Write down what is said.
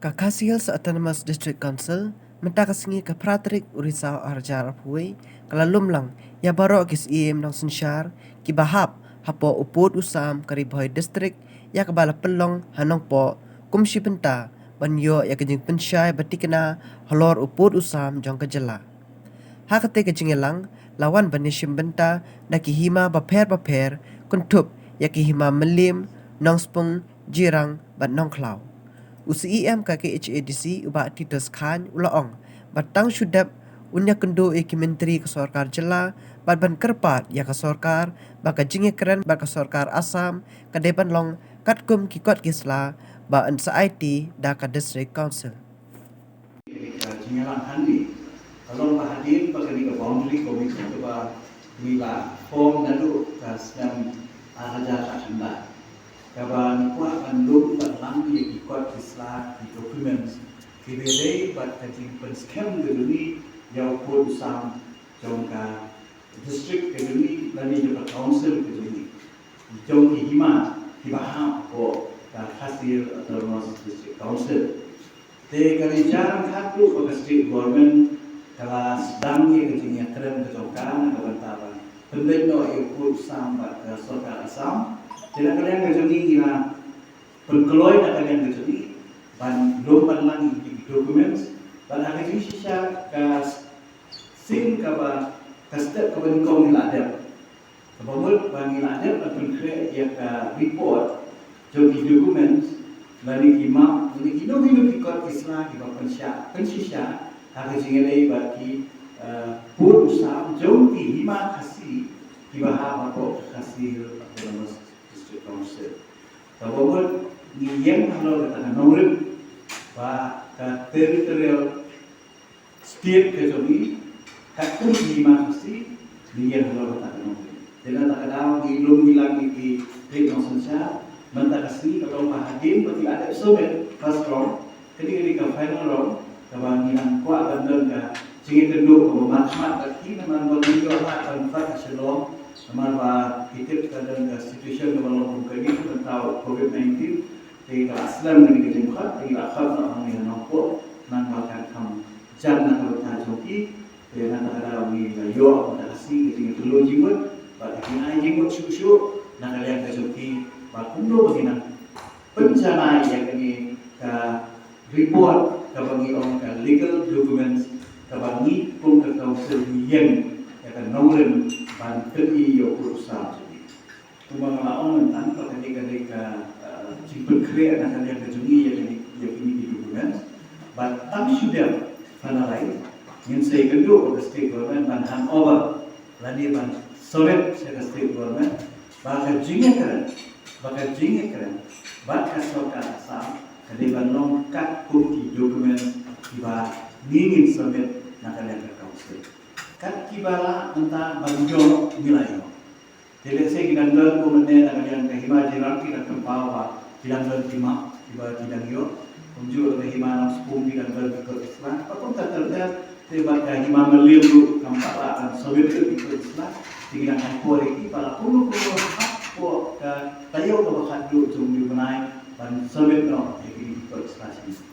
Kakasi Hills Autonomous District Council mentakesingi ke Pratrik Urisau Arjar Apui kalalum lang ya baro kis iem nang sunsyar ki bahap hapo upod usam kariboy district ya kabala pelong hanong po kumshi benta banyo ya kejing pensyai batikena halor upod usam jong kejela. Hakate kejingelang lawan banishim benta na kihima baper kuntup ya kihima melim nong spung jirang bat nong klau. UCEM KKHADC ubah Titus Khan ulaong batang syudap unya kendo menteri ke sorkar jela bat ban kerpat ya ke sorkar baka jinge keren baka sorkar Assam kadeban long katkum kikot kisla ba an sa IT da ka district council. Jingelang handi kalau hadir bagi ke boundary komisi coba bila form dalu kas dan araja tak hendak kaban kuat andung batlang yang ikut kislah di dokumen kibere bat kaji penskem geduni yang pun sam jongka district geduni lani juga council geduni jongki hima hibaham ko ka hasil autonomous district council te kali jarang satu ke state government kala sedang ye kejinya keren kejongkan kebantaran pendeno ikut sam bat sorkar Assam. Tidak kalian kejadi kira berkeloy dan kalian kejadi ban dopan lagi di dokumen ban akan sisa kas sing kaba kastet kaban kau miladep kabamul ban miladep atun kre ya ka report jo di dokumen lani kima ini kino kikot islah di bapan pensisya akan singelai bagi pur usam jo di hima kasih di bahasa apa kasih autonomous council. Kabul ni yang kalau kata nomor ba ka territorial state ke jogi kakun di masih ni yang kalau kata nomor. Dengan tak ada di belum hilang di Indonesia mentakasi kalau bahagian berarti ada sobat first round ketika di final round kebanginan kuat dan ka singit kedua kebermanfaat lagi teman berdua akan tak selong Teman kita dalam situasi dalam kondisi tentang COVID-19, di aslam dengan kejempat, di akhir orang yang nampak, nampak kam jangan kalau tak joki, dengan ada yo adaptasi dengan teknologi pun, pada kini jemput susu, nak kalian kejoki, bakundo begina pencana yang ini report kebangi orang legal documents, kebangi pun council yang akan nombor ban kei yo urusan jadi cuma ngalaon tentang ketika jipun krea nak kalian kejungi yang ini di dokumen but tapi sudah finalize yang saya kedua ke state government ban handover lani ban sovet saya ke state government bakal jinge keren bakal sorkar Assam kadiban longkat di dokumen tiba ingin sovet nak kalian ke council kat kibala entah banjo nilai. Jadi saya kidangkan kemudian akan yang kehima jerak kita kempawa kidangkan kima tiba kidang yo. Unjuk kehima sepung kidangkan ke Islam. Apapun tak terlihat tiba kehima meliru kampala dan sobat ke Islam. Kidangkan kuali kibala puluh apa tayo ke bakat dulu jumlah benai dan sobat no jadi ke Islam.